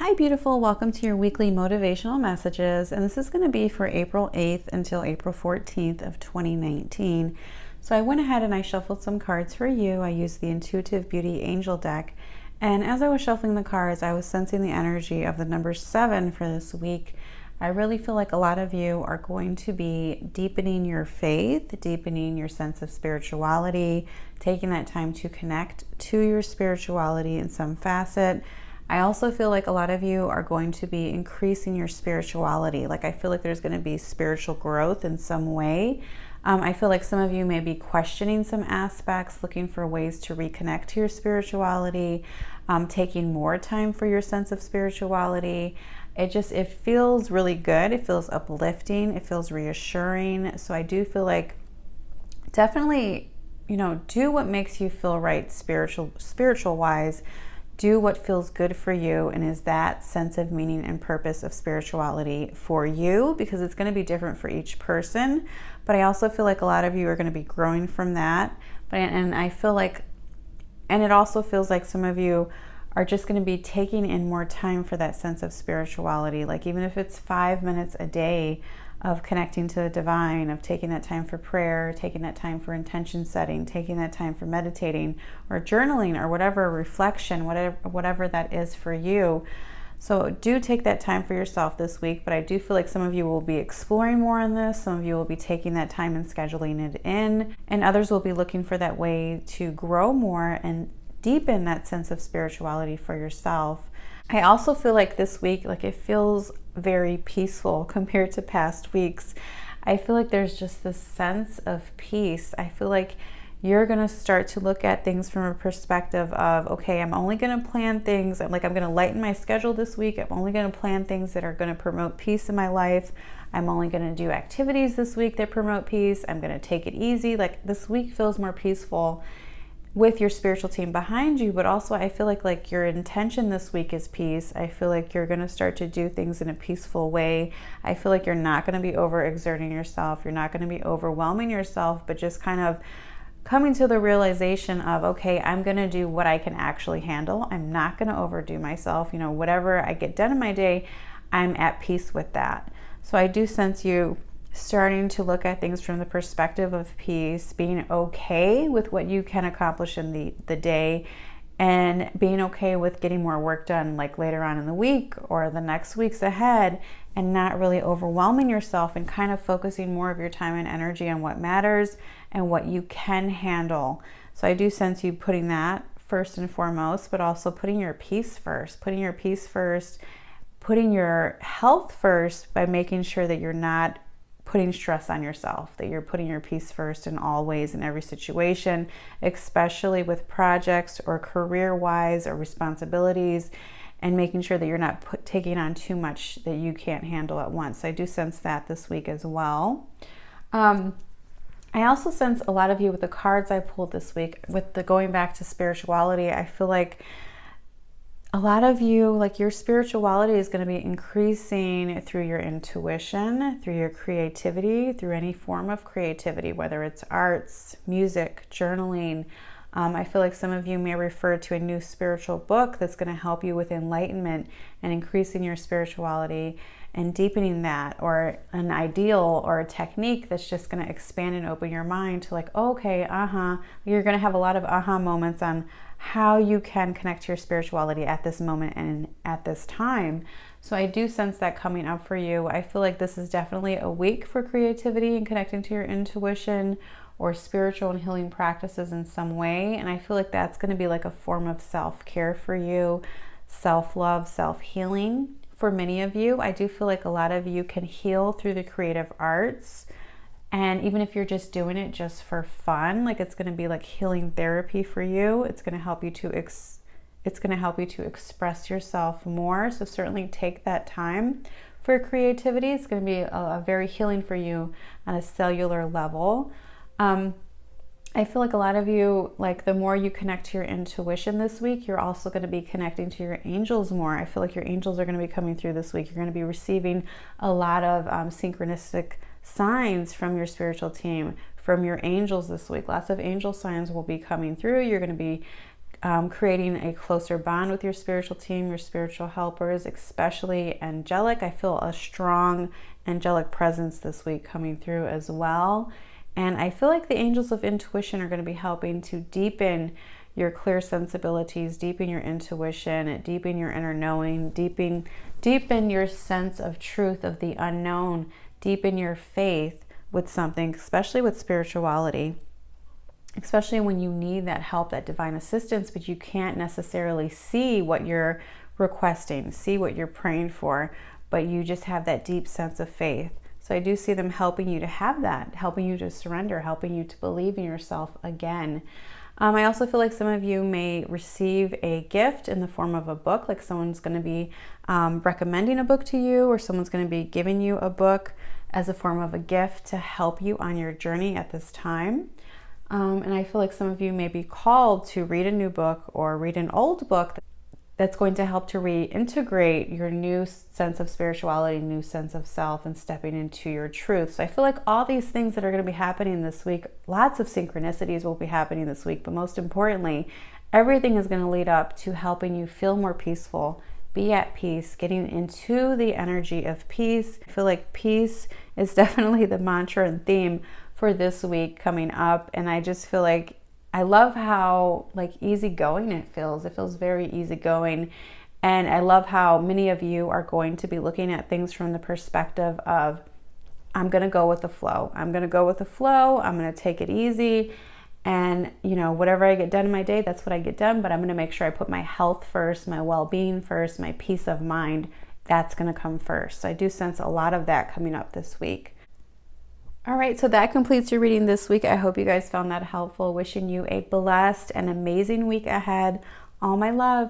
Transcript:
Hi beautiful, welcome to your weekly motivational messages, and this is going to be for April 8th until April 14th of 2019. So I went ahead and I shuffled some cards for you. I used the Intuitive Beauty Angel deck, and as I was shuffling the cards, I was sensing the energy of the number 7 for this week. I really feel like a lot of you are going to be deepening your faith, deepening your sense of spirituality, taking that time to connect to your spirituality in some facet. I also feel like a lot of you are going to be increasing your spirituality. Like I feel like there's going to be spiritual growth in some way. I feel like some of you may be questioning some aspects, looking for ways to reconnect to your spirituality, taking more time for your sense of spirituality. It feels really good. It feels uplifting. It feels reassuring. So I do feel like definitely, do what makes you feel right spiritual wise. Do what feels good for you and is that sense of meaning and purpose of spirituality for you, because it's going to be different for each person. But I also feel like a lot of you are going to be growing from that. And it also feels like some of you are just going to be taking in more time for that sense of spirituality. Like even if it's 5 minutes a day of connecting to the divine, of taking that time for prayer, taking that time for intention setting, taking that time for meditating or journaling or whatever reflection, whatever that is for you. So do take that time for yourself this week, but I do feel like some of you will be exploring more on this. Some of you will be taking that time and scheduling it in, and others will be looking for that way to grow more and deepen that sense of spirituality for yourself. I also feel like this week, it feels very peaceful compared to past weeks. I feel like there's just this sense of peace. I feel like you're going to start to look at things from a perspective of, okay, I'm only going to plan things. I'm going to lighten my schedule this week. I'm only going to plan things that are going to promote peace in my life. I'm only going to do activities this week that promote peace. I'm going to take it easy. This week feels more peaceful with your spiritual team behind you, but also I feel like your intention this week is peace. I feel like you're going to start to do things in a peaceful way. I feel like you're not going to be overexerting yourself. You're not going to be overwhelming yourself, but just kind of coming to the realization of, okay, I'm going to do what I can actually handle. I'm not going to overdo myself. Whatever I get done in my day, I'm at peace with that. So I do sense you starting to look at things from the perspective of peace, being okay with what you can accomplish in the day, and being okay with getting more work done later on in the week or the next weeks ahead, and not really overwhelming yourself and kind of focusing more of your time and energy on what matters and what you can handle. So I do sense you putting that first and foremost, but also putting your peace first, putting your health first by making sure that you're not putting stress on yourself, that you're putting your peace first in all ways, in every situation, especially with projects or career-wise or responsibilities, and making sure that you're not taking on too much that you can't handle at once. I do sense that this week as well. I also sense a lot of you with the cards I pulled this week, with the going back to spirituality. I feel like a lot of you, your spirituality is going to be increasing through your intuition, through your creativity, through any form of creativity, whether it's arts, music, journaling. I feel like some of you may refer to a new spiritual book that's going to help you with enlightenment and increasing your spirituality and deepening that, or an ideal or a technique that's just going to expand and open your mind to okay, you're going to have a lot of moments on how you can connect to your spirituality at this moment and at this time. So I do sense that coming up for you. I feel like this is definitely a week for creativity and connecting to your intuition or spiritual and healing practices in some way. And I feel like that's going to be a form of self-care for you, self-love, self-healing. For many of you, I do feel like a lot of you can heal through the creative arts. And even if you're just doing it just for fun, it's going to be healing therapy for you. It's going to help you to express yourself more. So certainly take that time for creativity. It's going to be a very healing for you on a cellular level. I feel like a lot of you, the more you connect to your intuition this week, you're also going to be connecting to your angels more. I feel like your angels are going to be coming through this week. You're going to be receiving a lot of synchronistic signs from your spiritual team, from your angels this week. Lots of angel signs will be coming through. You're going to be creating a closer bond with your spiritual team, your spiritual helpers, especially angelic. I feel a strong angelic presence this week coming through as well. And I feel like the angels of intuition are going to be helping to deepen your clear sensibilities, deepen your intuition, deepen your inner knowing, deepen your sense of truth of the unknown, deepen your faith with something, especially with spirituality. Especially when you need that help, that divine assistance, but you can't necessarily see what you're requesting, see what you're praying for, but you just have that deep sense of faith. So I do see them helping you to have that, helping you to surrender, helping you to believe in yourself again. I also feel like some of you may receive a gift in the form of a book, like someone's going to be recommending a book to you, or someone's going to be giving you a book as a form of a gift to help you on your journey at this time. And I feel like some of you may be called to read a new book or read an old book that's going to help to reintegrate your new sense of spirituality, new sense of self, and stepping into your truth. So I feel like all these things that are going to be happening this week, lots of synchronicities will be happening this week, but most importantly, everything is going to lead up to helping you feel more peaceful, be at peace, getting into the energy of peace. I feel like peace is definitely the mantra and theme for this week coming up, and I just feel like I love how easygoing it feels. It feels very easygoing, and I love how many of you are going to be looking at things from the perspective of, I'm going to go with the flow. I'm going to go with the flow. I'm going to take it easy, and whatever I get done in my day, that's what I get done, but I'm going to make sure I put my health first, my well-being first, my peace of mind. That's going to come first. So I do sense a lot of that coming up this week. All right, so that completes your reading this week. I hope you guys found that helpful. Wishing you a blessed and amazing week ahead. All my love.